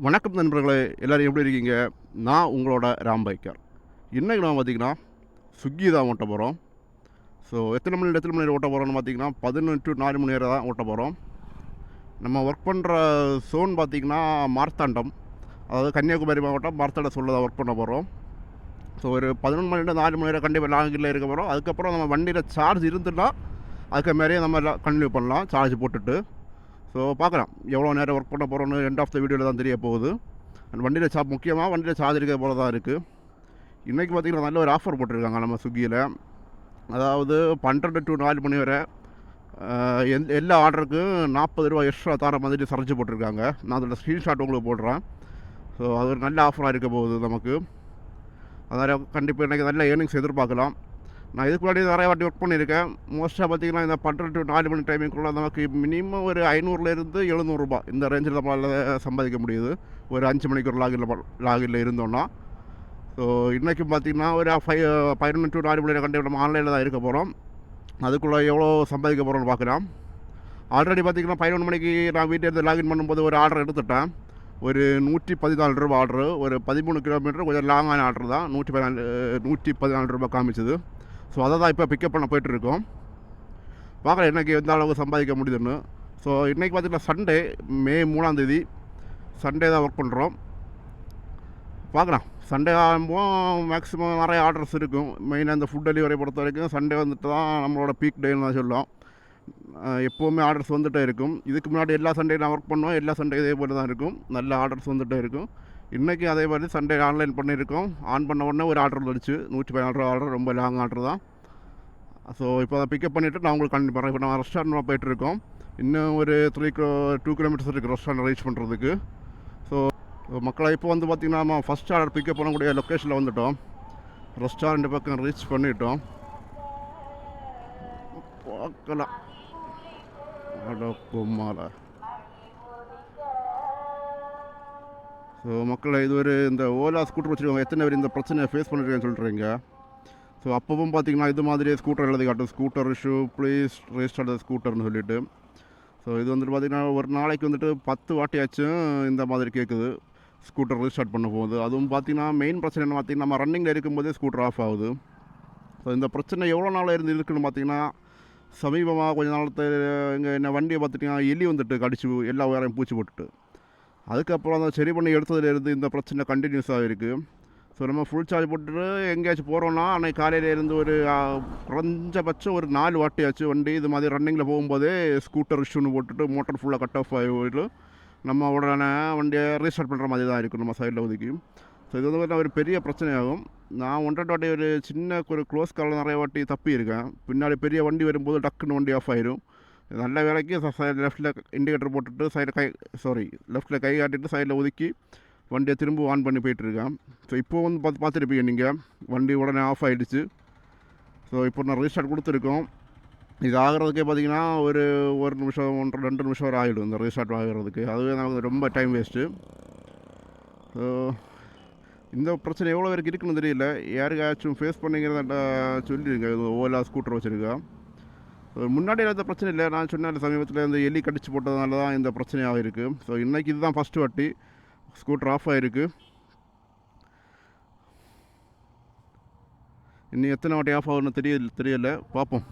வணக்கம் நண்பர்களே, எல்லோரும் எப்படி இருக்கீங்க? நான் உங்களோட ராம் பைக்கர். இன்றைக்கி நான் பார்த்திங்கன்னா ஸ்விக்கி தான் ஓட்ட போகிறோம். ஸோ எத்தனை மணி நேரம் ஓட்ட போகிறோம்னு பார்த்திங்கன்னா 11 to 4 மணி நேரம் தான் ஓட்ட போகிறோம். நம்ம ஒர்க் பண்ணுற சோன் பார்த்திங்கன்னா மார்த்தாண்டம், அதாவது கன்னியாகுமரி மாவட்டம் மார்த்தாண்ட சோனில் தான் ஒர்க் பண்ண போகிறோம். ஸோ ஒரு 11 மணி நேரம் 4 மணி நேரம் கண்டிப்பாக லாங்கில் இருக்க போகிறோம். அதுக்கப்புறம் நம்ம வண்டியில் சார்ஜ் இருந்துன்னா அதுக்கு மாதிரியே நம்ம கண்டினியூ பண்ணலாம் சார்ஜ் போட்டுட்டு. ஸோ பார்க்கலாம் எவ்வளோ நேரம் ஒர்க் பண்ண போகிறோன்னு எண்ட் ஆஃப் த வீடியோவில் தான் தெரிய போகுது. அண்ட் வண்டியில் முக்கியமாக வண்டியில் சார்ஜ் இருக்கிற போல தான் இருக்குது. இன்றைக்கி பார்த்திங்கன்னா நல்ல ஒரு ஆஃபர் போட்டிருக்காங்க நம்ம ஸ்விக்கியில். அதாவது 12 to 4 மணி வரை எல்லா ஆர்டருக்கும் 40 ரூபா எக்ஸ்ட்ரா தர மாதிரி சரைச்சி போட்டிருக்காங்க. நான் அதில் ஸ்க்ரீன்ஷாட் உங்களுக்கு போடுறேன். ஸோ அது ஒரு நல்ல ஆஃபராக இருக்க போகுது நமக்கு. அதனால் கண்டிப்பாக இன்றைக்கி நல்ல ஏர்னிங்ஸ் எதிர்பார்க்கலாம். நான் இதுக்கு முன்னாடி நிறைய வாட்டி ஒர்க் பண்ணியிருக்கேன். மோஸ்ட்டாக பார்த்திங்கன்னா இந்த 12 to 4 மணி டைமிங்குள்ளே நமக்கு மினிமம் ஒரு 500லேருந்து 700 ரூபா இந்த ரேஞ்சில் நம்மளால் சம்பாதிக்க முடியுது. ஒரு 5 மணிக்கு ஒரு லாகில் இருந்தோன்னா. ஸோ இன்றைக்கும் பார்த்திங்கன்னா ஒரு 11 to 4 மணி கண்டிப்பாக நம்ம ஆன்லைனில் தான் இருக்க போகிறோம். அதுக்குள்ளே எவ்வளோ சம்பாதிக்க போகிறோம்னு பார்க்கலாம். ஆல்ரெடி பார்த்திங்கன்னா 11 மணிக்கு நான் வீட்டிலேருந்து லாகின் பண்ணும்போது ஒரு ஆர்டர் எடுத்துட்டேன். ஒரு 114 ரூபா ஆர்டரு, ஒரு 13 கிலோமீட்டர், கொஞ்சம் லாங்கான ஆர்டர் தான். 114 ரூபா காமிச்சுது. ஸோ அதை தான் இப்போ பிக்கப் பண்ண போய்ட்டுருக்கோம். பார்க்கலாம் இன்றைக்கி எந்த அளவுக்கு சம்பாதிக்க முடியுதுன்னு. ஸோ இன்றைக்கி பார்த்திங்கன்னா சண்டே, மே 3 சண்டே தான் ஒர்க் பண்ணுறோம். பார்க்கலாம் சண்டே ஆகும்போது மேக்ஸிமம் நிறைய ஆர்டர்ஸ் இருக்கும். மெயினாக இந்த ஃபுட் டெலிவரி பொறுத்த வரைக்கும் சண்டே வந்துட்டு தான் நம்மளோட பீக் டேன்னு தான் சொல்லலாம். எப்போவுமே ஆர்டர்ஸ் வந்துகிட்டே இருக்கும். இதுக்கு முன்னாடி எல்லா சண்டே நான் ஒர்க் பண்ணுவோம், எல்லா சண்டே இதே போல் தான் இருக்கும், நல்ல ஆர்டர்ஸ் வந்துகிட்டே இருக்கும். இன்றைக்கி அதே மாதிரி சண்டே ஆன்லைன் பண்ணியிருக்கோம். ஆன் பண்ண உடனே ஒரு ஆர்டர் வந்துடுச்சு, 114 ரூபா ஆர்டர், ரொம்ப லாங் ஆர்டர் தான். ஸோ இப்போ அதை பிக்கப் பண்ணிவிட்டு நான் உங்களுக்கு கண்டிப்பாக பண்ணுறேன். இப்போ நம்ம ரெஸ்டாரண்ட் போய்ட்டுருக்கோம். இன்னும் ஒரு 2 கிலோமீட்டர்ஸ் இருக்குது ரெஸ்டாரண்ட் ரீச் பண்ணுறதுக்கு. ஸோ மக்களை இப்போ வந்து பார்த்திங்கன்னா நம்ம ஃபஸ்ட் ஆர்டர் பிக்கப் பண்ணக்கூடிய லொக்கேஷனில் வந்துவிட்டோம். ரெஸ்டாரண்ட் பக்கம் ரீச் பண்ணிட்டோம். பார்க்கலாம் பொம்மால. ஸோ மக்களை இது ஒரு இந்த ஓலா ஸ்கூட்டர் வச்சுருக்கவங்க எத்தனை பேர் இந்த பிரச்சனையை ஃபேஸ் பண்ணிருக்கேன்னு சொல்கிறீங்க. ஸோ அப்பவும் பார்த்திங்கன்னா இது மாதிரியே ஸ்கூட்டர் எழுதி காட்டும், scooter issue please register the ஸ்கூட்டர்னு சொல்லிவிட்டு. ஸோ இது வந்துட்டு பார்த்திங்கன்னா ஒரு நாளைக்கு வந்துட்டு 10 வாட்டியாச்சும் இந்த மாதிரி கேட்குது ஸ்கூட்டர் ரீஸ்டார்ட் பண்ண போகுது. அதுவும் பார்த்திங்கன்னா மெயின் பிரச்சனை என்ன பார்த்திங்கன்னா நம்ம ரன்னிங்கில் இருக்கும்போதே ஸ்கூட்டர் ஆஃப் ஆகுது. ஸோ இந்த பிரச்சனை எவ்வளோ நாள் இருக்குன்னு பார்த்திங்கன்னா சமீபமாக கொஞ்ச நாளத்தை இங்கே என்ன வண்டியை பார்த்திங்கன்னா எலி வந்துட்டு கடிச்சு எல்லா உயரையும் பூச்சி போட்டுட்டு, அதுக்கப்புறம் அதை சரி பண்ணி எடுத்ததுலேருந்து இந்த பிரச்சனை கண்டினியூஸாக இருக்குது. ஸோ நம்ம ஃபுல் சார்ஜ் போட்டுட்டு எங்கேயாச்சும் போகிறோன்னா அன்றைக்கி காலையிலேருந்து ஒரு குறைஞ்சபட்சம் ஒரு 4 வாட்டியாச்சும் வண்டி இது மாதிரி ரன்னிங்கில் போகும்போதே ஸ்கூட்டர் இஷ்யூன்னு போட்டுட்டு மோட்டர் ஃபுல்லாக கட் ஆஃப் ஆகிட்டு நம்ம உடனே வண்டியை ரீஸ்டார்ட் பண்ணுற மாதிரி தான் இருக்கும் நம்ம சைடில் ஒதுக்கி. ஸோ இது வந்து ஒரு பெரிய பிரச்சனையாகும். நான் 1-2 வாட்டி ஒரு சின்ன ஒரு க்ளோஸ் காலில் நிறைய வாட்டி தப்பி இருக்கேன். பின்னாடி பெரிய வண்டி வரும்போது டக்குன்னு வண்டி ஆஃப் ஆயிடும். நல்ல வேலைக்கு லெஃப்ட்டில் இண்டிகேட்டர் போட்டுட்டு லெஃப்ட்டில் கை காட்டிட்டு சைடில் ஒதுக்கி வண்டியை திரும்ப ஆன் பண்ணி போயிட்டுருக்கேன். ஸோ இப்போ வந்து பார்த்துருப்பீங்க நீங்கள், வண்டி உடனே ஆஃப் ஆகிடுச்சு. ஸோ இப்போ நான் ரீஸ்டார்ட் கொடுத்துருக்கோம். இது ஆகிறதுக்கே பார்த்திங்கன்னா ஒரு நிமிஷம் 1-2 நிமிஷம் வரை ஆகிடும் இந்த ரீஸ்டார்ட் ஆகிறதுக்கு. அதுவே நமக்கு ரொம்ப டைம் வேஸ்ட்டு. ஸோ இந்த பிரச்சனை எவ்வளோ பேருக்கு இருக்குன்னு தெரியல. யாருக்காச்சும் ஃபேஸ் பண்ணிங்கிறத சொல்லிடுங்க. இது ஓலா ஸ்கூட்டர் வச்சுருக்கா. முன்னாடி இந்த பிரச்சனை இல்லை. நான் சொன்ன சமீபத்தில் இந்த எலி கடிச்சு போட்டதுனால தான் இந்த பிரச்சனையாக இருக்குது. ஸோ இன்றைக்கி இதுதான் ஃபஸ்ட்டு வாட்டி ஸ்கூட்டர் ஆஃப் ஆகிருக்கு. இன்னும் எத்தனை வாட்டி ஆஃப் ஆகுன்னு தெரியல, பார்ப்போம்.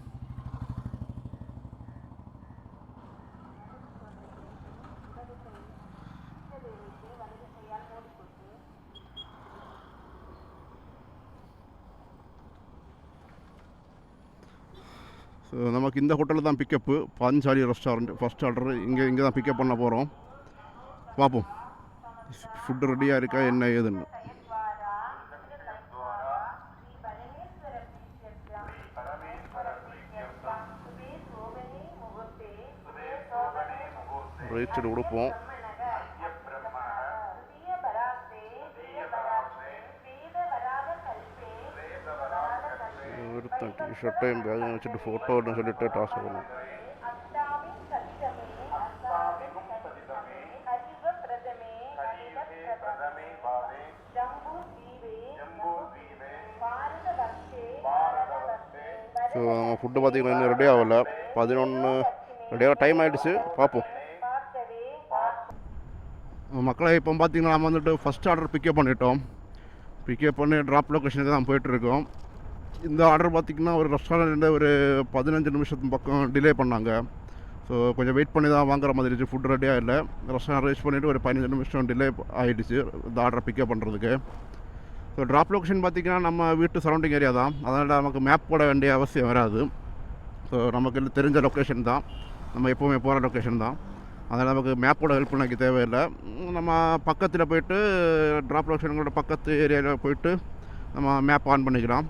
ஸோ நமக்கு இந்த ஹோட்டலில் தான் pickup, Panchali restaurant first order இங்கே தான் பிக்கப் பண்ண போகிறோம். பார்ப்போம் ஃபுட்டு ரெடியாக இருக்கா என்ன ஏதுன்னு. ரேட்டு கொடுப்போம். ஒருத்தன் டிஷர்ட்டையும் பேக்கையும் வச்சுட்டு ஃபோட்டோன்னு சொல்லிட்டு டாஸ் பண்ணணும். ஸோ நம்ம ஃபுட்டு பார்த்திங்கன்னா இன்னும் ரெடி ஆகலை. 11 ரெடியாக டைம் ஆகிடுச்சு, பார்ப்போம். மக்களை இப்போ பார்த்தீங்கன்னா நம்ம வந்துட்டு ஃபஸ்ட் ஆர்டர் பிக்கப் பண்ணிட்டோம். பிக்கப் பண்ணி ட்ராப் லொக்கேஷனுக்கு தான் போயிட்டுருக்கோம். இந்த ஆர்டர் பார்த்திங்கன்னா ஒரு ரெஸ்டாரண்ட்டில் ஒரு 15 நிமிஷத்து பக்கம் டிலே பண்ணாங்க. ஸோ கொஞ்சம் வெயிட் பண்ணி தான் வாங்குற மாதிரி இருந்துச்சு. ஃபுட் ரெடியாக இல்லை. ரெஸ்டாரண்ட் ரீச் பண்ணிவிட்டு ஒரு 15 நிமிஷம் டிலே ஆகிடுச்சு இந்த ஆர்டரை பிக்கப் பண்ணுறதுக்கு. ஸோ ட்ராப் லொக்கேஷன் பார்த்திங்கன்னா நம்ம வீட்டு சரௌண்டிங் ஏரியா தான். அதனால் நமக்கு மேப் போட வேண்டிய அவசியம் வராது. ஸோ நமக்கு தெரிஞ்ச லொக்கேஷன் தான், நம்ம எப்போவுமே போகிற லொக்கேஷன் தான். அதனால் நமக்கு மேப்போட ஹெல்ப் எனக்கு தேவையில்லை. நம்ம பக்கத்தில் போய்ட்டு ட்ராப் லொக்கேஷனோட பக்கத்து ஏரியாவில் போய்ட்டு நம்ம மேப் ஆன் பண்ணிக்கலாம்.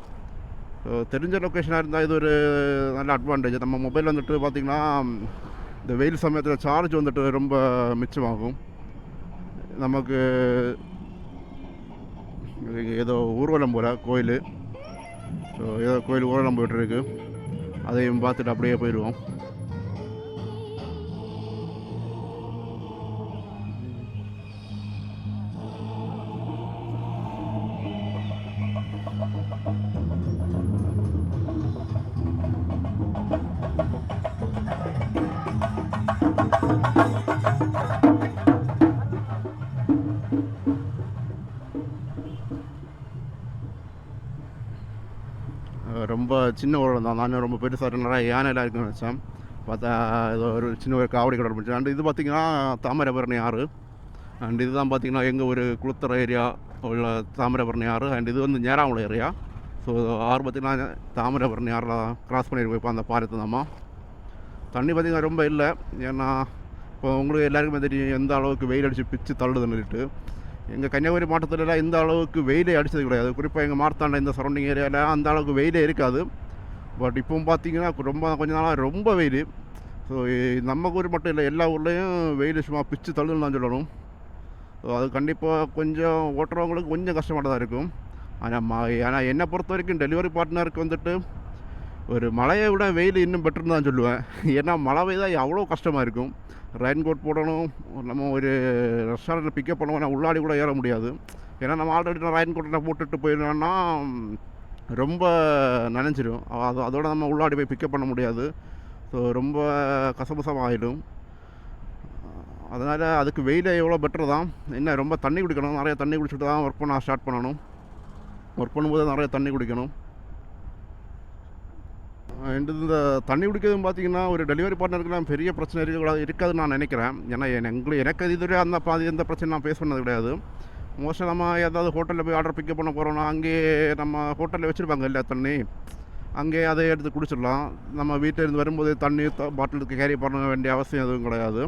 ஸோ தெரிஞ்ச லொக்கேஷனாக இருந்தால் இது ஒரு நல்ல அட்வான்டேஜ். நம்ம மொபைல் வந்துட்டு பார்த்திங்கன்னா இந்த வெயில் சமயத்தில் சார்ஜ் வந்துட்டு ரொம்ப மிச்சமாகும். நமக்கு ஏதோ ஊர்வலம் போல் கோயில். ஸோ ஏதோ கோயில் ஊர்வலம் போய்ட்டுருக்கு, அதையும் பார்த்துட்டு அப்படியே போயிடுவோம். ரொம்ப சின்ன ஊரில் தான். நான் ரொம்ப பெருசாக நிறையா யானைலாம் இருக்குன்னு நினச்சேன். பார்த்தா ஏதோ ஒரு சின்ன ஒரு காவடி கடை முடிச்சு. அண்ட் இது பார்த்திங்கன்னா தாமிரபரணி ஆறு. அண்ட் இதுதான் பார்த்திங்கன்னா எங்கள் ஒரு குளத்தர ஏரியா உள்ள தாமிரபரணி ஆறு. அண்ட் இது வந்து நேராங்குளம் ஏரியா. ஸோ ஆறு பார்த்திங்கன்னா தாமிரபரணி ஆறில் க்ராஸ் பண்ணிட்டு இப்போ அந்த பாலத்து தாம்மா. தண்ணி பார்த்திங்கன்னா ரொம்ப இல்லை. ஏன்னா இப்போ உங்களுக்கு எல்லாருக்குமே தெரியும் எந்த அளவுக்கு வெயில் அடித்து பிச்சு தள்ளுதுன்னுட்டு. எங்கள் கன்னியாகுமரி மாவட்டத்திலலாம் இந்த அளவுக்கு வெயிலே அடித்தது கிடையாது. குறிப்பாக எங்கள் மார்த்தாண்ட இந்த சரௌண்டிங் ஏரியாவில் அந்த அளவுக்கு வெயிலே இருக்காது. பட் இப்போவும் பார்த்திங்கன்னா கொஞ்ச நாளாக ரொம்ப வெயில். ஸோ நம்ம ஊர் மட்டும் இல்லை, எல்லா ஊர்லேயும் வெயில் சும்மா பிச்சு தள்ளுன்னு தான் சொல்லணும். ஸோ அது கண்டிப்பாக கொஞ்சம் ஓட்டுறவங்களுக்கு கொஞ்சம் கஷ்டமாக தான் இருக்கும். ஆனால் என்னை பொறுத்த வரைக்கும் டெலிவரி பார்ட்னருக்கு வந்துட்டு ஒரு மழையை விட வெயில் இன்னும் பெட்டர்னு தான் சொல்லுவேன். ஏன்னா மழை பெய்தால் அவ்வளோ கஷ்டமாக இருக்கும். ரெயின் கோட் போடணும். நம்ம ஒரு ரெஸ்டாரண்ட்டில் பிக்கப் பண்ணுவோம்னா உள்ளாடி கூட ஏற முடியாது. ஏன்னா நம்ம ஆல்ரெடி ரெயின் கோட்டை போட்டுட்டு போயிடணும்னா ரொம்ப நனைஞ்சிடும். அதோடு நம்ம உள்ளாடி போய் பிக்கப் பண்ண முடியாது. ஸோ ரொம்ப கசபசமாக ஆகிடும். அதனால் அதுக்கு வெயிலே எவ்வளோ பெட்டர் தான். என்ன ரொம்ப தண்ணி குடிக்கணும். நிறைய தண்ணி குடிச்சிட்டு தான் ஒர்க் பண்ண ஸ்டார்ட் பண்ணணும். ஒர்க் பண்ணும்போது நிறைய தண்ணி குடிக்கணும். இந்த தண்ணி குடிக்கிறதுன்னு பார்த்திங்கன்னா ஒரு டெலிவரி பார்ட்னருக்குலாம் பெரிய பிரச்சனை இருக்காதுன்னு நான் நினைக்கிறேன். ஏன்னா எனக்கு இதுவரை எந்த பிரச்சனை நான் ஃபேஸ் பண்ணது கிடையாது. மோஸ்ட்டாக நம்ம ஏதாவது ஹோட்டலில் போய் ஆர்டர் பிக்கப் பண்ண போகிறோன்னா அங்கேயே நம்ம ஹோட்டலில் வச்சுருப்பாங்க இல்லை தண்ணி, அங்கேயே அதை எடுத்து குடிச்சிடலாம். நம்ம வீட்டிலேருந்து வரும்போது தண்ணி பாட்டிலுக்கு கேரி பண்ண வேண்டிய அவசியம் எதுவும் கிடையாது.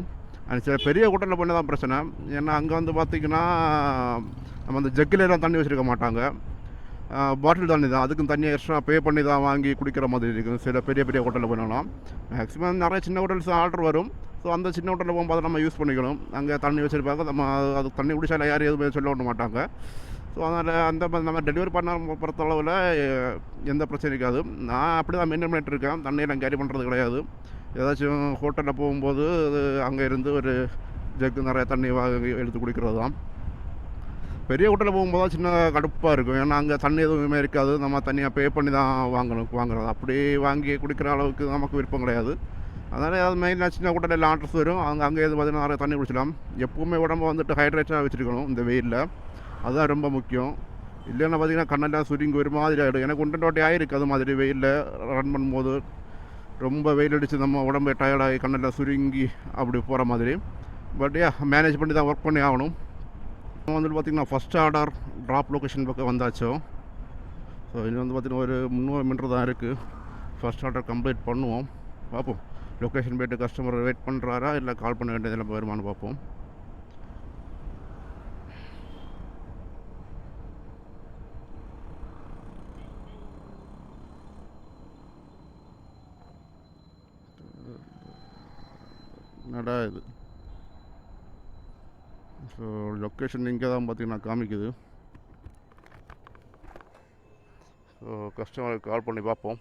சில பெரிய ஹோட்டலில் பண்ண தான் பிரச்சனை. ஏன்னா அங்கே வந்து பார்த்திங்கன்னா நம்ம அந்த ஜக்கிலெலாம் தண்ணி வச்சுருக்க மாட்டாங்க. பாட்டில் தண்ணி தான், அதுக்கும் தண்ணியை எக்ஸ்ட்ரா பே பண்ணி தான் வாங்கி குடிக்கிற மாதிரி இருக்கும் சில பெரிய பெரிய ஹோட்டலில் போனோம்னா. மேக்ஸிமம் நிறைய சின்ன ஹோட்டல்ஸ் ஆர்டர் வரும். ஸோ அந்த சின்ன ஹோட்டலில் போகும்போது நம்ம யூஸ் பண்ணிக்கணும். அங்கே தண்ணி வச்சுருப்பாங்க, நம்ம அது தண்ணி குடிச்சால யாரும் எதுவுமே சொல்ல விட மாட்டாங்க. ஸோ அதனால் அந்த நம்ம டெலிவரி பண்ண பொறுத்தளவில் எந்த பிரச்சனையும் இருக்காது. நான் அப்படி தான் மெயின்டைன் பண்ணிட்டு இருக்கேன். தண்ணியெல்லாம் கேரி பண்ணுறது கிடையாது. ஏதாச்சும் ஹோட்டலில் போகும்போது அங்கே இருந்து ஒரு ஜக்கு நிறைய தண்ணி வாங்கி எடுத்து குடிக்கிறது தான். பெரிய ஹோட்டலில் போகும்போது தான் சின்ன கடுப்பாக இருக்கும். ஏன்னா அங்கே தண்ணி எதுவுமே இருக்காது. நம்ம தண்ணியாக பே பண்ணி தான் வாங்குறது. அப்படி வாங்கி குடிக்கிற அளவுக்கு நமக்கு விருப்பம் கிடையாது. அதனால் ஏதாவது மெயினாக சின்ன ஹோட்டலில் ஆர்டர்ஸ் வரும். அங்கே எது பார்த்திங்கன்னா நிறைய தண்ணி குடிச்சிடலாம். எப்போவுமே உடம்பு வந்துட்டு ஹைட்ரேட்டாக வச்சுருக்கணும் இந்த வெயிலில். அதுதான் ரொம்ப முக்கியம். இல்லைன்னா பார்த்திங்கன்னா கண்ணெல்லாம் சுருங்கி ஒரு மாதிரி ஆகிடும். எனக்கு 1-2 வாட்டி ஆகிருக்கு அது மாதிரி வெயிலில் ரன் பண்ணும்போது. ரொம்ப வெயில் அடித்து நம்ம உடம்பு டயர்டாகி கண்ணெல்லாம் சுருங்கி அப்படி போகிற மாதிரி. பட் மேனேஜ் பண்ணி தான் ஒர்க் பண்ணி ஆகணும். வந்துட்டு பார்த்திங்கன்னா ஃபஸ்ட் ஆர்டர் ட்ராப் லொக்கேஷன் பக்கம் வந்தாச்சோ. ஸோ இது வந்து பார்த்திங்கன்னா ஒரு 300 மீட்டர் தான் இருக்குது. ஃபஸ்ட் ஆர்டர் கம்ப்ளீட் பண்ணுவோம், பார்ப்போம். லொக்கேஷன் போய்ட்டு கஸ்டமர் வெயிட் பண்ணுறாரா இல்லை கால் பண்ண வேண்டியதில் வருமானு பார்ப்போம். என்னடா இது. ஸோ லொக்கேஷன் இங்கே தான் பார்த்திங்கன்னா காமிக்குது. ஸோ கஸ்டமருக்கு கால் பண்ணி பார்ப்போம்.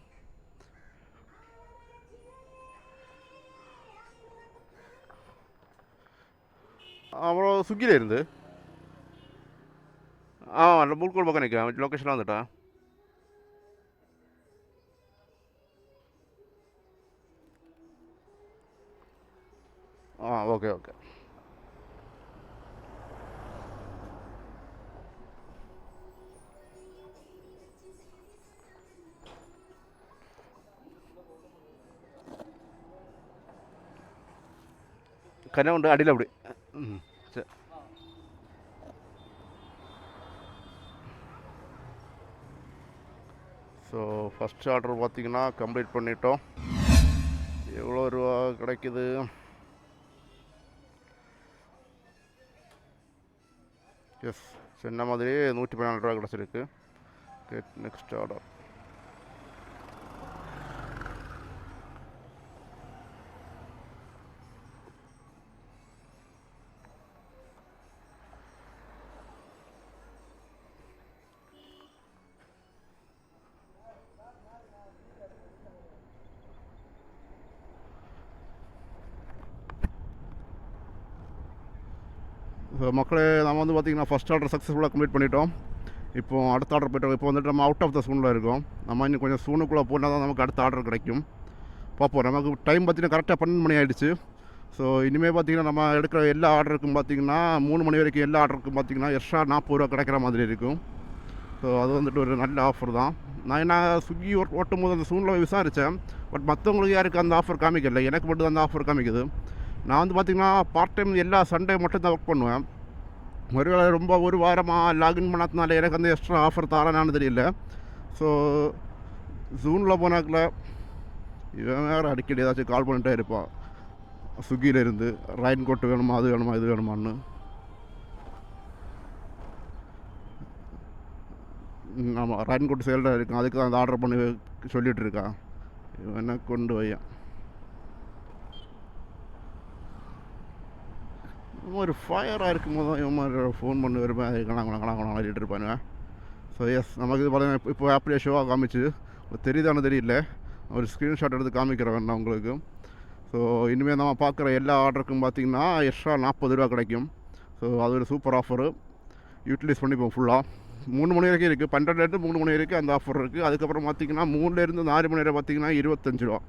அப்புறம் ஸ்விக்கியில் இருந்து அந்த முல்கோல் பக்கம் நிற்கிறேன். லொக்கேஷனாக வந்துட்டா. ஓகே. கண்ணை உண்டு அடியில் அப்படி. சரி. ஸோ ஃபஸ்ட் ஆர்டர் பார்த்திங்கன்னா கம்ப்ளீட் பண்ணிட்டோம். எவ்வளோ ரூபா கிடைக்குது? எஸ், சொன்ன மாதிரி 114 ரூபா கிடச்சிருக்கு. Get next order. ஸோ மக்களே, நம்ம வந்து பார்த்திங்கன்னா ஃபஸ்ட் ஆர்டர் சக்ஸஸ்ஃபுல்லாக கம்ப்ளீட் பண்ணிட்டோம். இப்போது அடுத்த ஆர்டர் போய்ட்டோம். இப்போ வந்துட்டு நம்ம அவுட் ஆஃப் த சூனில் இருக்கோம். நம்ம இன்னும் கொஞ்சம் சூனுக்குள்ளே போனால் தான் நமக்கு அடுத்த ஆர்டர் கிடைக்கும். பார்ப்போம். நமக்கு டைம் பார்த்திங்கன்னா கரெக்டாக 12 மணி ஆகிடுச்சு. ஸோ இனிமேல் பார்த்திங்கன்னா நம்ம எடுக்கிற எல்லா ஆர்டருக்கும் பார்த்திங்கன்னா 3 மணி வரைக்கும் எல்லா ஆர்டருக்கும் பார்த்திங்கன்னா எக்ஸ்ட்ரா 40 ரூபா கிடைக்கிற மாதிரி இருக்கும். ஸோ அது வந்துட்டு ஒரு நல்ல ஆஃபர் தான். நான் என்ன ஸ்விக்கி ஓட்டும் போது அந்த சூனில் விசாரித்தேன். பட் மற்றவங்களுக்கு யாருக்கு அந்த ஆஃபர் காமிக்கல, எனக்கு மட்டும் அந்த ஆஃபர் காமிக்குது. நான் வந்து பார்த்திங்கன்னா பார்ட் டைம் எல்லா சண்டே மட்டும் தான் ஒர்க் பண்ணுவேன். ஒருவேளை ரொம்ப ஒரு வாரமாக லாகின் பண்ணாதனால எனக்கு அந்த எக்ஸ்ட்ரா ஆஃபர் தாரானான்னு தெரியல. ஸோ ஜூனில் போனாக்கில் இவன் வேறு அடிக்கடி ஏதாச்சும் கால் பண்ணிட்டே இருப்பான் ஸ்விக்கியிலேருந்து. ரெயின் கோட் வேணுமா, அது வேணுமா, இது வேணுமான்னு. ஆமாம், ரெயின் கோட் சேல்டாக இருக்கும், அதுக்கு தான் அந்த ஆர்டர் பண்ணி சொல்லிகிட்டு இருக்கான். இவனை கொண்டு வையன் ஒரு ஃபயராக இருக்கும் போது தான் இவன் மாதிரி ஃபோன் பண்ணி வருவேன். அது கணக்கணக்கணக்கணம் ஆடிட்டு இருப்பானுங்க. ஸோ எஸ், நமக்கு இது பார்த்தீங்கன்னா இப்போ அப்படியே ஷோவாக காமிச்சு தெரியுதானு தெரியல. ஒரு ஸ்க்ரீன்ஷாட் எடுத்து காமிக்கிறேன் நான் உங்களுக்கு. ஸோ இனிமேல் நம்ம பார்க்குற எல்லா ஆர்டருக்கும் பார்த்திங்கன்னா எக்ஸ்ட்ரா 40 ரூபா கிடைக்கும். ஸோ அது ஒரு சூப்பர் ஆஃபரு, யூட்டிலைஸ் பண்ணிப்போம் ஃபுல்லாக. 3 மணி வரைக்கும் இருக்குது, 12லேருந்து 3 மணி வரைக்கும் அந்த ஆஃபர் இருக்குது. அதுக்கப்புறம் பார்த்திங்கன்னா 3லேருந்து 4 மணி வரை பார்த்திங்கன்னா 25 ரூபா.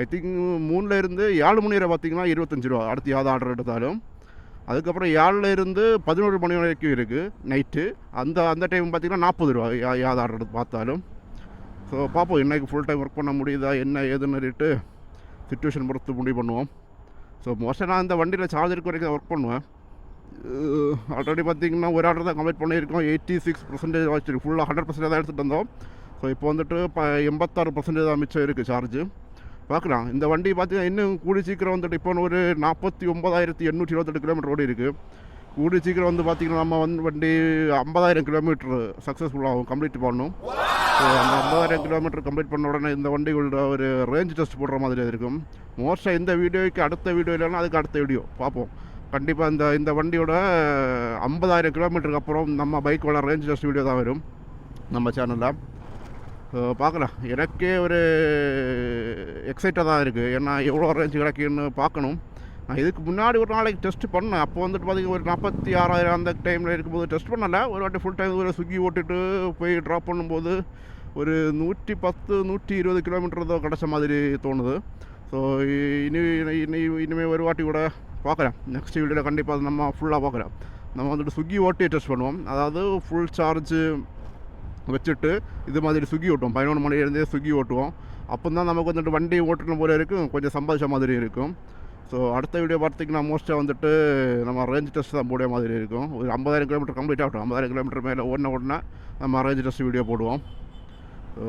ஐ திங்க் 3லேருந்து 7 மணி வரை பார்த்திங்கன்னா 25 ரூபா அடுத்து யாவது ஆர்டர் எடுத்தாலும். அதுக்கப்புறம் 7லேருந்து 11 மணி வரைக்கும் இருக்குது நைட்டு. அந்த டைம் பார்த்திங்கன்னா 40 ரூபா யாவது ஆர்டர் எடுத்து பார்த்தாலும். ஸோ பார்ப்போம் இன்றைக்கி ஃபுல் டைம் ஒர்க் பண்ண முடியுதா என்ன ஏதுன்னுட்டு சிச்சுவேஷன் பொறுத்து முடிவு பண்ணுவோம். ஸோ மோஸ்ட்டாக நான் இந்த வண்டியில் சார்ஜ் இருக்க வரைக்கும் ஒர்க் பண்ணுவேன். ஆல்ரெடி பார்த்திங்கன்னா ஒரு ஆர்டர் தான் கம்ப்ளீட் பண்ணியிருக்கோம். 86% வச்சுருக்கு, ஃபுல்லாக 100% தான் எடுத்துகிட்டு வந்தோம். ஸோ இப்போ வந்துட்டு 86% தான் மிச்சம் இருக்குது சார்ஜு. பார்க்கலாம். இந்த வண்டி பார்த்திங்கன்னா இன்னும் கூடி சீக்கிரம் வந்துட்டு இப்போ ஒரு 49,828 கிலோமீட்டர் ஓடி இருக்குது. கூடி சீக்கிரம் வந்து பார்த்திங்கன்னா நம்ம வண்டி 50,000 கிலோமீட்டர் சக்ஸஸ்ஃபுல்லாகும் கம்ப்ளீட் பண்ணணும். ஸோ அந்த 50,000 கிலோமீட்டர் கம்ப்ளீட் பண்ண உடனே இந்த வண்டிகளோட ஒரு ரேஞ்ச் டெஸ்ட் போடுற மாதிரி இருக்கும். மோஸ்ட்டாக இந்த வீடியோக்கு அடுத்த வீடியோ இல்லைன்னா அதுக்கு அடுத்த வீடியோ பார்ப்போம். கண்டிப்பாக இந்த வண்டியோட 50,000 கிலோமீட்டருக்கு அப்புறம் நம்ம பைக்கோட ரேஞ்ச் டெஸ்ட் வீடியோ தான் வரும் நம்ம சேனலில். பார்க்கலாம். எனக்கே ஒரு எக்ஸைட்டாக தான் இருக்குது. ஏன்னா எவ்வளோ ரேஞ்ச் கிடைக்குன்னு பார்க்கணும். நான் இதுக்கு முன்னாடி ஒரு நாளைக்கு டெஸ்ட் பண்ணேன். அப்போ வந்துட்டு பார்த்திங்கன்னா ஒரு 46,000 அந்த டைமில் இருக்கும்போது டெஸ்ட் பண்ணலை. ஒரு வாட்டி ஃபுல் டைம் ஒரு ஸ்விக்கி ஓட்டிட்டு போய் ட்ராப் பண்ணும்போது ஒரு 110-120 கிலோமீட்டர் தான் கிடச்ச மாதிரி தோணுது. ஸோ இனிமேல் ஒரு வாட்டி கூட பார்க்குறேன். நெக்ஸ்ட் வீடியோவில் கண்டிப்பாக நம்ம ஃபுல்லாக பார்க்குறேன். நம்ம வந்துட்டு ஸ்விக்கி ஓட்டி டெஸ்ட் பண்ணுவோம். அதாவது ஃபுல் சார்ஜு வச்சுட்டு இது மாதிரி ஸ்விக்கி ஓட்டுவோம். 11 மணிலேருந்தே ஸ்விக்கி ஓட்டுவோம். அப்போ தான் நமக்கு வந்துட்டு வண்டி ஓட்டணும் போல இருக்கும், கொஞ்சம் சம்பாதிச்ச மாதிரி இருக்கும். ஸோ அடுத்த வீடியோ பார்த்திங்கன்னா மோஸ்ட்டாக வந்துட்டு நம்ம ரேஞ்ச் டெஸ்ட் தான் போட மாதிரி இருக்கும். ஒரு 50,000 கிலோமீட்டர் கம்ப்ளீட் ஆகட்டும். 50,000 கிலோமீட்டர் மேலே உடனே நம்ம ரேஞ்ச் டெஸ்ட் வீடியோ போடுவோம். ஸோ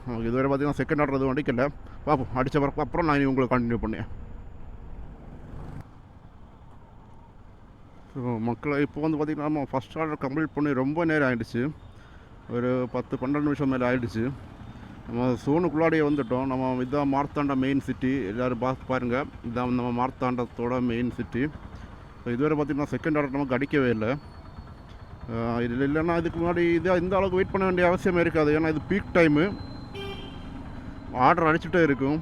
நமக்கு இதுவரை பார்த்திங்கன்னா செகண்ட் ஆர்டர் எதுவும் அடிக்கல. பார்ப்போம், அடித்த பிறகு அப்புறம் நான் உங்களுக்கு கண்டினியூ பண்ணேன். ஸோ மக்களை இப்போ வந்து பார்த்திங்கன்னா நம்ம ஃபஸ்ட் ஆர்டர் கம்ப்ளீட் பண்ணி ரொம்ப நேரம் ஆகிடுச்சு. ஒரு 10-12 நிமிஷம் மேலே ஆகிடுச்சு. நம்ம சோனுக்குள்ளாடியே வந்துவிட்டோம். நம்ம இதுதான் மார்த்தாண்டம் மெயின் சிட்டி. எல்லோரும் பார்த்து பாருங்கள், இதுதான் நம்ம மார்த்தாண்டத்தோட மெயின் சிட்டி. ஸோ இதுவரை பார்த்திங்கன்னா செகண்ட் ஆர்டர் நமக்கு அடிக்கவே இல்லை. இதில் இல்லைன்னா இதுக்கு முன்னாடி இந்த அளவுக்கு வெயிட் பண்ண வேண்டிய அவசியமே இருக்காது. ஏன்னா இது பீக் டைமு, ஆர்டர் அடிச்சுட்டே இருக்கும்.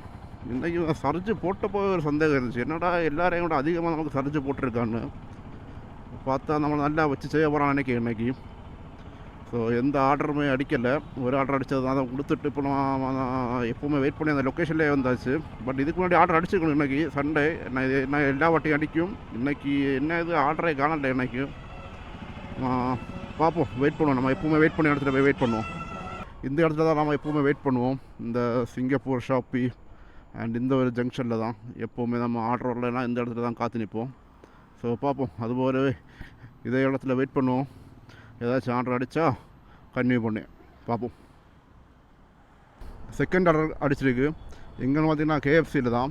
இன்றைக்கி சர்ஜு போட்டப்போ ஒரு சந்தேகம் இருந்துச்சு, என்னடா எல்லாரையும் விட அதிகமாக நமக்கு சர்ஜு போட்டிருக்கான்னு. பார்த்தா நம்ம நல்லா வச்சு செய்ய போகிறான் நினைக்கிறேன் இன்றைக்கி. ஸோ எந்த ஆர்டருமே அடிக்கலை. ஒரு ஆர்டர் அடித்தது தான், அதை கொடுத்துட்டு இப்போ நான் எப்போவுமே வெயிட் பண்ணி அந்த லொக்கேஷன்லேயே வந்தாச்சு. பட் இதுக்கு முன்னாடி ஆர்டர் அடிச்சுக்கணும். இன்றைக்கி சண்டே நான் எல்லா வாட்டியும் அடிக்கும். இன்றைக்கி என்ன இது ஆர்டரே காணலை இன்றைக்கி. பார்ப்போம், வெயிட் பண்ணுவோம். நம்ம எப்போவுமே வெயிட் பண்ணி இடத்துல போய் வெயிட் பண்ணுவோம். இந்த இடத்துல தான் நம்ம எப்போவுமே வெயிட் பண்ணுவோம். இந்த சிங்கப்பூர் ஷாப்பி அண்ட் இந்த ஒரு ஜங்ஷனில் தான் எப்போவுமே நம்ம ஆர்டர் வரலைன்னா இந்த இடத்துல தான் காத்து நிற்போம். ஸோ பார்ப்போம். அதுபோலவே இதே இடத்துல வெயிட் பண்ணுவோம். ஏதாச்சும் ஆர்டர் அடித்தா கன்டினியூ பண்ணி பார்ப்போம். செகண்ட் ஆர்டர் அடிச்சிருக்கு. எங்கன்னு பார்த்தீங்கன்னா கேஎஃப்சியில் தான்.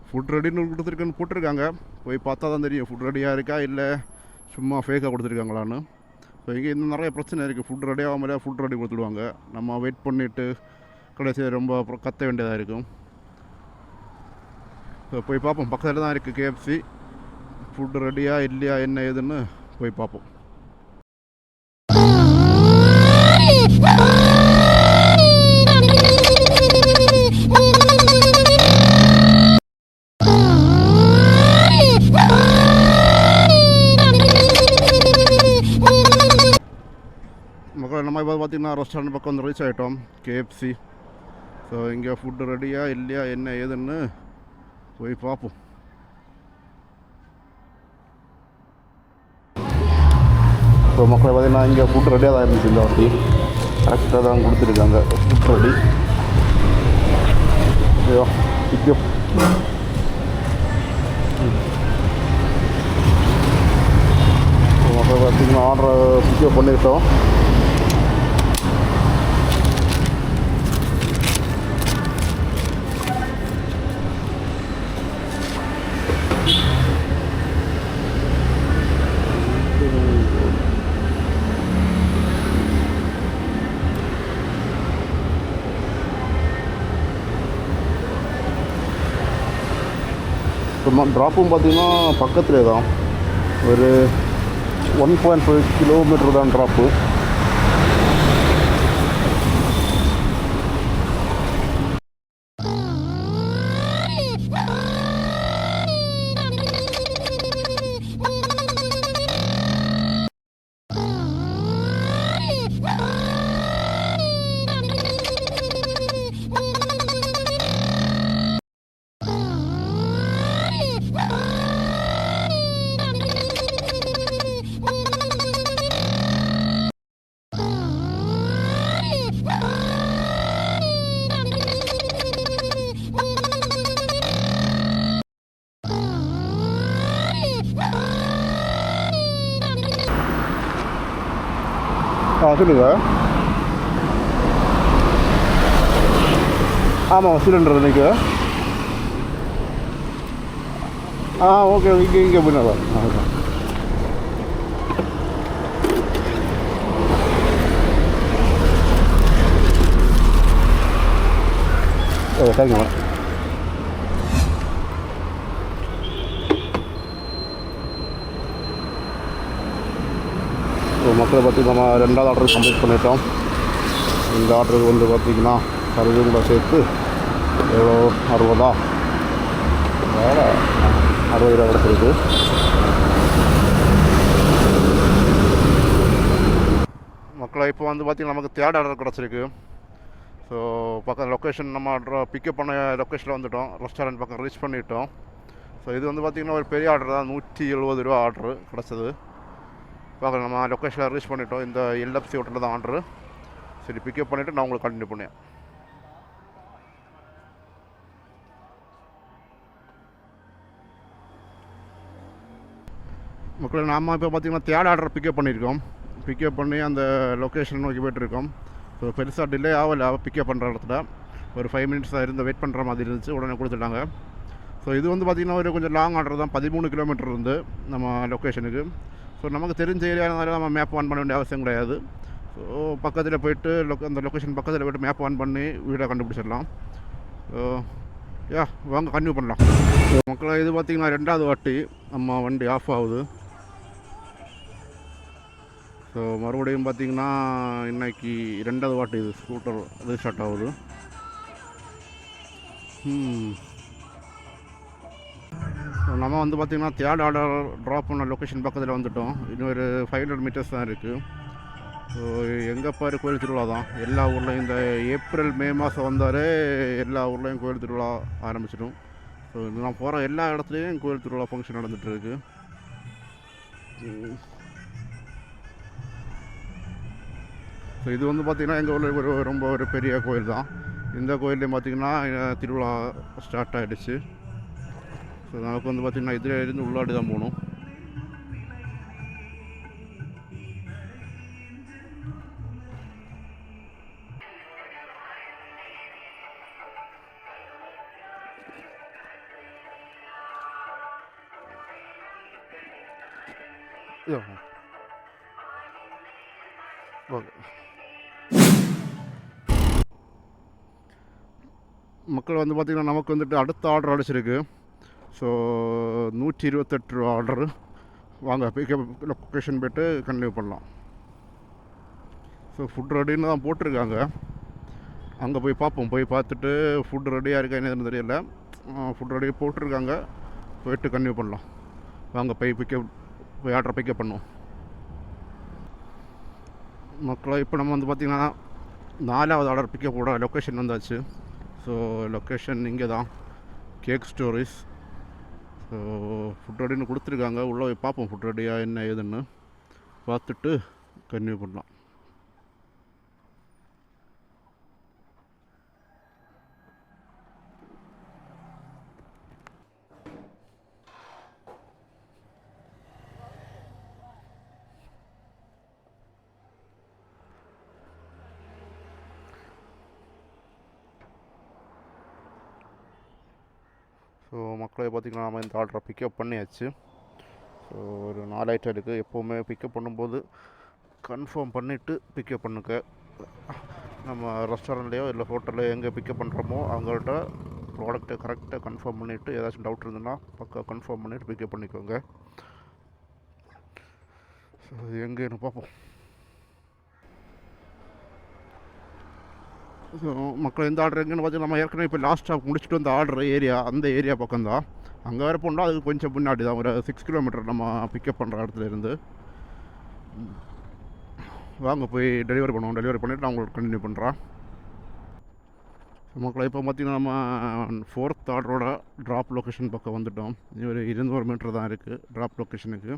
ஃபுட் ரெடின்னு கொடுத்துருக்குன்னு போட்டிருக்காங்க. போய் பார்த்தா தான் தெரியும் ஃபுட் ரெடியாக இருக்கா இல்லை சும்மா ஃபேக்காக கொடுத்துருக்காங்களான்னு. ஸோ இங்கே இன்னும் நிறைய பிரச்சனை இருக்குது. ஃபுட் ரெடி ஆகாமலே ஃபுட் ரெடி கொடுத்துடுவாங்க. நம்ம வெயிட் பண்ணிவிட்டு கடைசியாக ரொம்ப கத்த வேண்டியதாக இருக்கும். ஸோ போய் பார்ப்போம். பக்கத்தில் தான் இருக்குது கேஎஃப்சி. ஃபுட் ரெடியா இல்லையா என்ன ஏதுன்னு போய் பார்ப்போம். மக்கள் நம்ம இப்போ பார்த்திங்கன்னா ரெஸ்டாரண்ட் பக்கம் வந்து ரீச் ஆகிட்டோம். கேஎஃப்சி. ஸோ இங்கே ஃபுட்டு ரெடியா இல்லையா என்ன ஏதுன்னு போய் பார்ப்போம். ஸோ மக்களை பார்த்திங்கன்னா இங்கே ஃபுட் ரெடியாக தான் இருந்துச்சு. இந்த வாட்டி கரெக்டாக தான் கொடுத்துருக்காங்க ஃபுட் ரெடி. ஐயோ பிக்கப் மக்களை பார்த்திங்கன்னா ஆர்டரை பிக்கப் பண்ணிக்கிட்டோம். ட்ராப்பும் பார்த்திங்கன்னா பக்கத்துலேயே தான். ஒரு 1.5 கிலோமீட்டர் தான் ட்ராப்பு. சொல்லுங்க. ஆமாம் சிலிண்டர் இன்றைக்கி. ஓகே இங்கே பின்னால் தேங்க்யூ. மக்களை பற்றி நம்ம 2வது ஆர்டர் கம்ப்ளீட் பண்ணிட்டோம். இந்த ஆர்டருக்கு வந்து பார்த்திங்கன்னா சர்வீஸ் கூட சேர்த்து எவ்வளோ 60 வேறு 60 ரூபா கிடச்சிருக்கு. மக்களை இப்போ வந்து பார்த்திங்கன்னா நமக்கு 3rd ஆர்டர் கிடச்சிருக்கு. ஸோ பக்கம் லொக்கேஷன் நம்ம பிக்கப் பண்ண லொக்கேஷனில் வந்துவிட்டோம். ரெஸ்டாரண்ட் பக்கம் ரீச் பண்ணிவிட்டோம். ஸோ இது வந்து பார்த்திங்கன்னா ஒரு பெரிய ஆர்டர் தான். 170 ரூபா ஆர்டரு கிடச்சது. பார்க்கலாம் நம்ம லொக்கேஷனில் ரீச் பண்ணிட்டோம். இந்த எல்எஃப்சி ஹோட்டலில் தான் ஆர்டரு. சரி பிக்கப் பண்ணிவிட்டு நான் உங்களுக்கு கண்டினியூ பண்ணேன். மக்கள் நாம் இப்போ பார்த்திங்கன்னா 3rd ஆர்டர் பிக்கப் பண்ணியிருக்கோம். பிக்கப் பண்ணி அந்த லொக்கேஷன் நோக்கி போய்ட்டுருக்கோம். ஸோ பெருசாக டிலே ஆகலை. பிக்கப் பண்ணுற இடத்துல ஒரு 5 மினிட்ஸ் இருந்து வெயிட் பண்ணுற மாதிரி இருந்துச்சு. உடனே கொடுத்துட்டாங்க. ஸோ இது வந்து பார்த்திங்கன்னா ஒரு கொஞ்சம் லாங் ஆர்டர் தான். 13 கிலோமீட்டர் இருந்து நம்ம லொக்கேஷனுக்கு. ஸோ நமக்கு தெரிஞ்ச ஏரியானால நம்ம மேப் ஆன் பண்ண வேண்டிய அவசியம் கிடையாது. ஸோ பக்கத்தில் போய்ட்டு அந்த லொக்கேஷன் பக்கத்தில் போய்ட்டு மேப் ஆன் பண்ணி வீடை கண்டுபிடிச்சிடலாம். ஸோ வாங்க கன்டினியூ பண்ணலாம். மக்களை இது பார்த்திங்கன்னா 2வது வாட்டி நம்ம வண்டி ஆஃப் ஆகுது. ஸோ மறுபடியும் பார்த்திங்கன்னா இன்றைக்கி 2வது வாட்டி இது ஸ்கூட்டர் ரீஸ்டார்ட் ஆகுது. நம்ம வந்து பார்த்திங்கன்னா 3rd ஆர்டர் ட்ராப் பண்ண லொக்கேஷன் பக்கத்தில் வந்துவிட்டோம். இன்னும் ஒரு 500 மீட்டர்ஸ் தான் இருக்குது. ஸோ எங்கே பாரு கோயில் திருவிழா தான். எல்லா ஊர்லேயும் இந்த ஏப்ரல் மே மாதம் வந்தாலே எல்லா ஊர்லேயும் கோயில் திருவிழா ஆரம்பிச்சிடும். ஸோ நான் போகிற எல்லா இடத்துலையும் கோயில் திருவிழா ஃபங்க்ஷன் நடந்துகிட்ருக்கு. ஸோ இது வந்து பார்த்திங்கன்னா எங்கள் ஊரில் ரொம்ப ஒரு பெரிய கோயில் தான். இந்த கோயிலையும் பார்த்திங்கன்னா திருவிழா ஸ்டார்ட் ஆகிடுச்சு. ஸோ நமக்கு வந்து பார்த்திங்கன்னா இதில் இருந்து உள்ளாடி தான் போகணும். ஓகே. மக்கள் வந்து பார்த்திங்கன்னா நமக்கு வந்துட்டு அடுத்த ஆர்டர் அடிச்சிருக்கு. ஸோ 128 ரூபா ஆர்டரு. வாங்க பிக்கப் லொக்கேஷன் போய்ட்டு கன்டினியூ பண்ணலாம். ஸோ ஃபுட் ரெடின்னு தான் போட்டிருக்காங்க. அங்கே போய் பார்ப்போம். போய் பார்த்துட்டு ஃபுட் ரெடியாக இருக்கா என்னதுன்னு தெரியல. ஃபுட் ரெடி போட்டிருக்காங்க. போய்ட்டு கன்டினியூ பண்ணலாம். வாங்க போய் ஆர்டரை பிக்கப் பண்ணுவோம். மக்களை இப்போ நம்ம வந்து பார்த்திங்கன்னா 4வது ஆர்டர் பிக்கப்போட லொக்கேஷன் வந்தாச்சு. ஸோ லொக்கேஷன் இங்கே தான், கேக் ஸ்டோரிஸ். ஸோ ஃபுட் ரெடின்னு கொடுத்துருக்காங்க. உள்ளே போய் பார்ப்போம் ஃபுட் ரெடியாக என்ன ஏதுன்னு பார்த்துட்டு கன்டினியூ பண்ணலாம். ஸோ மக்களை பார்த்திங்கன்னா நம்ம இந்த ஆர்டரை பிக்கப் பண்ணியாச்சு. ஸோ ஒரு 4 ஐட்டம் இருக்குது. எப்போவுமே பிக்கப் பண்ணும்போது கன்ஃபார்ம் பண்ணிவிட்டு பிக்கப் பண்ணுங்க. நம்ம ரெஸ்டாரண்ட்லேயோ இல்லை ஹோட்டல்லையோ எங்கே பிக்கப் பண்ணுறோமோ அவங்கள்ட்ட ப்ராடக்ட்டை கரெக்டாக கன்ஃபார்ம் பண்ணிவிட்டு ஏதாச்சும் டவுட் இருந்ததுன்னா பக்கா கன்ஃபார்ம் பண்ணிவிட்டு பிக்கப் பண்ணிக்கோங்க. ஸோ எங்கேன்னு பார்ப்போம். ஸோ மக்கள் எந்த ஆர்டர் எங்கேன்னு பார்த்தீங்கன்னா நம்ம ஏற்கனவே இப்போ லாஸ்ட்டாக முடிச்சுட்டு வந்த ஆர்டர் ஏரியா அந்த ஏரியா பக்கம்தான். அங்கே வேறு போனால் அதுக்கு கொஞ்சம் முன்னாடி தான், ஒரு 6 கிலோமீட்டர் நம்ம பிக்கப் பண்ணுற இடத்துலேருந்து. வாங்க போய் டெலிவரி பண்ணுவோம். டெலிவரி பண்ணிவிட்டு நான் உங்களுக்கு கண்டினியூ பண்ணுறேன். மக்களை இப்போ பார்த்திங்கன்னா நம்ம 4th ஆர்டரோட ட்ராப் லொக்கேஷன் பக்கம் வந்துவிட்டோம். இது ஒரு 200 மீட்டர் தான் இருக்குது ட்ராப் லொக்கேஷனுக்கு.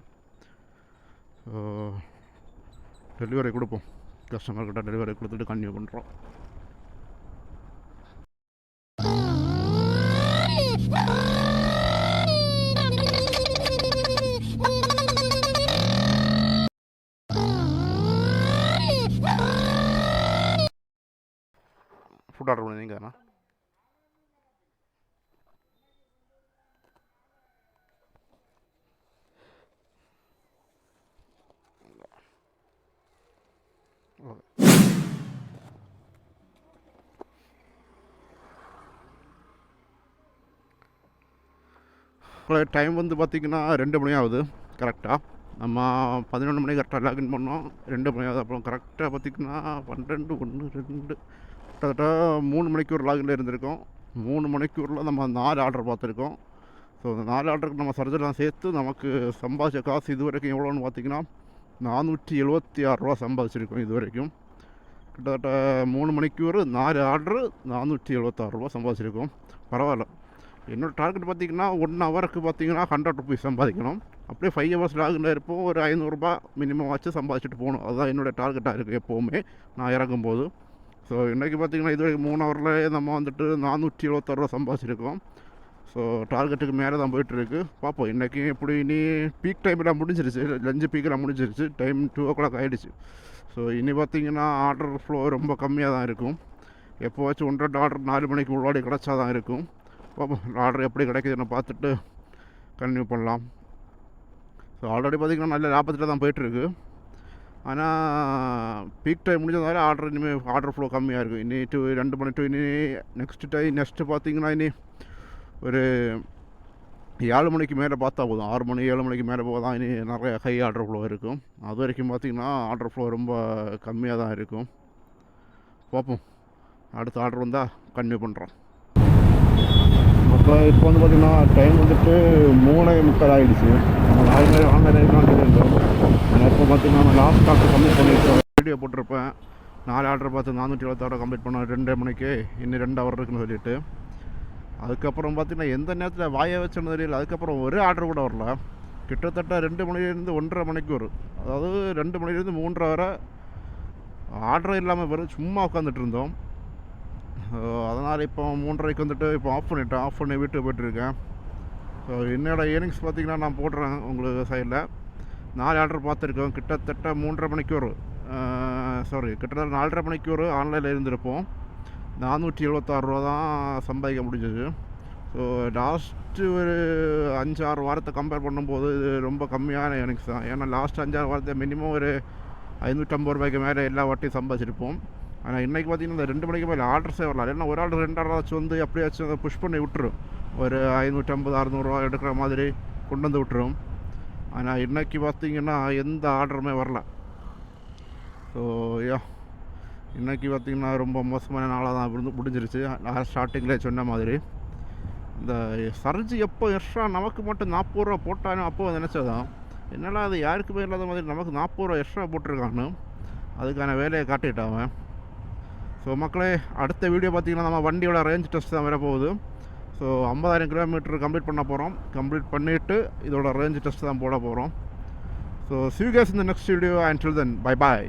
டெலிவரி கொடுப்போம். கஸ்டமர்கிட்ட டெலிவரி கொடுத்துட்டு கண்டினியூ பண்ணுறோம். Food order பண்ணிங்கண்ணா. டைம் வந்து பார்த்திங்கன்னா 2 மணி ஆகுது கரெக்டாக. நம்ம 11 மணி கரெக்டாக லாகின் பண்ணோம். 2 மணி ஆகுது. அப்புறம் கரெக்டாக பார்த்திங்கன்னா 12, 1, 2 கிட்டத்தட்ட 3 மணிக்கூர் லாகின்ல இருந்திருக்கோம். 3 மணிக்கூரில் நம்ம 4 ஆர்டர் பார்த்துருக்கோம். ஸோ அந்த 4 ஆர்டருக்கு நம்ம சர்ஜரிலாம் சேர்த்து நமக்கு சம்பாதிச்ச காசு இது வரைக்கும் எவ்வளோன்னு பார்த்திங்கன்னா 476 ரூபா சம்பாதிச்சிருக்கோம் இது வரைக்கும். கிட்டத்தட்ட 3 மணிக்கூர் 4 ஆர்டரு 476 ரூபா சம்பாதிச்சிருக்கோம். பரவாயில்ல. என்னோடய டார்கெட் பார்த்திங்கன்னா 1 ஹவருக்கு பார்த்திங்கன்னா 100 ருபீஸ் சம்பாதிக்கணும். அப்படியே 5 ஹவர்ஸ் லாகில் இருப்போம். ஒரு 500 ரூபா மினிமம் வச்சு சம்பாதிச்சுட்டு போகணும். அதுதான் என்னோடய டார்கெட்டாக இருக்குது எப்போவுமே நான் இறங்கும்போது. ஸோ இன்றைக்கி பார்த்திங்கன்னா இது 3 ஹவரில் நம்ம வந்துட்டு 476 ரூபா சம்பாதிச்சிருக்கோம். ஸோ டார்கெட்டுக்கு மேலே தான் போய்ட்டுருக்கு. பார்ப்போம் இன்றைக்கி எப்படி. இனி பீக் டைம்லாம் முடிஞ்சிருச்சு, லஞ்சு பீக்கெலாம் முடிஞ்சிருச்சு. டைம் 2 o'clock ஆகிடுச்சு. ஸோ இனி பார்த்திங்கன்னா ஆர்டர் ஃப்ளோ ரொம்ப கம்மியாக தான் இருக்கும். எப்போவாச்சும் 1-2 ஆர்டர் 4 மணிக்கு உள்ளாடி கிடச்சா தான் இருக்கும். பார்ப்போம் ஆர்டர் எப்படி கிடைக்குதுன்னு பார்த்துட்டு கன்டினியூ பண்ணலாம். ஸோ ஆல்ரெடி பார்த்திங்கன்னா நல்ல லாபத்தில் தான் போய்ட்டுருக்கு. ஆனால் பீக் டைம் முடிஞ்சதால ஆர்டர் ஃப்ளோ கம்மியாக இருக்கும். இனி 2 மணி இனி நெக்ஸ்ட்டு பார்த்திங்கன்னா இனி ஒரு 7 மணிக்கு மேலே பார்த்தா போதும். 6 மணி 7 மணிக்கு மேலே போக தான் இனி நிறைய ஹை ஆர்டர் ஃப்ளோ இருக்கும். அது வரைக்கும் பார்த்திங்கன்னா ஆர்டர் ஃப்ளோ ரொம்ப கம்மியாக தான் இருக்கும். பார்ப்போம் அடுத்த ஆர்டர் வந்தால் கன்டினியூ பண்ணுறோம். மக்கள் இப்போ வந்து பார்த்திங்கன்னா டைம் வந்துட்டு 3:30 ஆகிடுச்சு. நம்ம 4 மணி வாங்கிருந்தோம். ஆனால் இப்போ பார்த்திங்கன்னா நம்ம லாஸ்ட் ஆர்டர் கம்ப்ளீட் பண்ணியிருக்கோம். வீடியோ போட்டிருப்பேன். 4 ஆர்டர் பார்த்து 476 கம்ப்ளீட் பண்ணோம் 2 மணிக்கு. இன்னும் 2 ஹவர் இருக்குன்னு சொல்லிட்டு. அதுக்கப்புறம் பார்த்திங்கன்னா எந்த நேரத்தில் வாயை வச்சுன்னு தெரியல. அதுக்கப்புறம் ஒரு ஆர்டர் கூட வரல. கிட்டத்தட்ட 2 மணிலேருந்து 1:30 மணிக்கு வரும். அதாவது 2 மணிலேருந்து 3:30 வரை ஆர்டர் இல்லாமல் வெறும் சும்மா உட்காந்துட்டு இருந்தோம். அதனால் இப்போ 3:30க்கு வந்துட்டு இப்போ ஆஃப் பண்ணி வீட்டுக்கு போய்ட்டுருக்கேன். ஸோ என்னோடய ஏர்னிங்ஸ் பார்த்திங்கன்னா நான் போடுறேன் உங்களுக்கு சைடில். 4 ஆர்டர் பார்த்துருக்கோம். கிட்டத்தட்ட 3:30 மணிக்கு வரும். கிட்டத்தட்ட 4:30 மணிக்கு ஒரு ஆன்லைனில் இருந்திருப்போம். 476 ரூபா தான் சம்பாதிக்க முடிஞ்சது. ஸோ லாஸ்ட்டு ஒரு 5-6 வாரத்தை கம்பேர் பண்ணும்போது இது ரொம்ப கம்மியான ஏர்னிங்ஸ் தான். ஏன்னா லாஸ்ட் 5-6 வாரத்தை மினிமம் ஒரு 550 ரூபாய்க்கு மேலே எல்லா வாட்டியும் சம்பாதிச்சிருப்போம். ஆனால் இன்றைக்கி பார்த்திங்கன்னா இந்த 2 மணிக்கு மேலே ஆர்டர்ஸே வரலாம். ஏன்னா ஒரு ஆள் 2 ஆர்டராச்சும் வந்து எப்படியாச்சும் அதை புஷ் பண்ணி விட்டுரும். ஒரு 550-600 ரூபா எடுக்கிற மாதிரி கொண்டு வந்து விட்டுரும். ஆனால் இன்றைக்கி பார்த்திங்கன்னா எந்த ஆர்டருமே வரல. ஸோ இன்றைக்கி பார்த்திங்கன்னா ரொம்ப மோசமான நாளாக தான் முடிஞ்சிருச்சு. ஸ்டார்டிங்கில் சொன்ன மாதிரி இந்த சர்ஜி எப்போ எக்ஸ்ட்ரா நமக்கு மட்டும் 40 ரூபா போட்டானோ அப்போ நினச்சதான் என்னால் அது யாருக்குமே இல்லாத மாதிரி நமக்கு 40 ரூபா எக்ஸ்ட்ரா போட்டிருக்கான்னு அதுக்கான வேலையை காட்டிட்டான். ஸோ மக்களே, அடுத்த வீடியோ பார்த்திங்கன்னா நம்ம வண்டியோட ரேஞ்ச் டெஸ்ட் தான் வர போகுது. ஸோ 50,000 கிலோமீட்டர் கம்ப்ளீட் பண்ண போகிறோம். கம்ப்ளீட் பண்ணிவிட்டு இதோட ரேஞ்ச் டெஸ்ட் தான் போட போகிறோம். So see you guys in the next video. Until then, bye bye.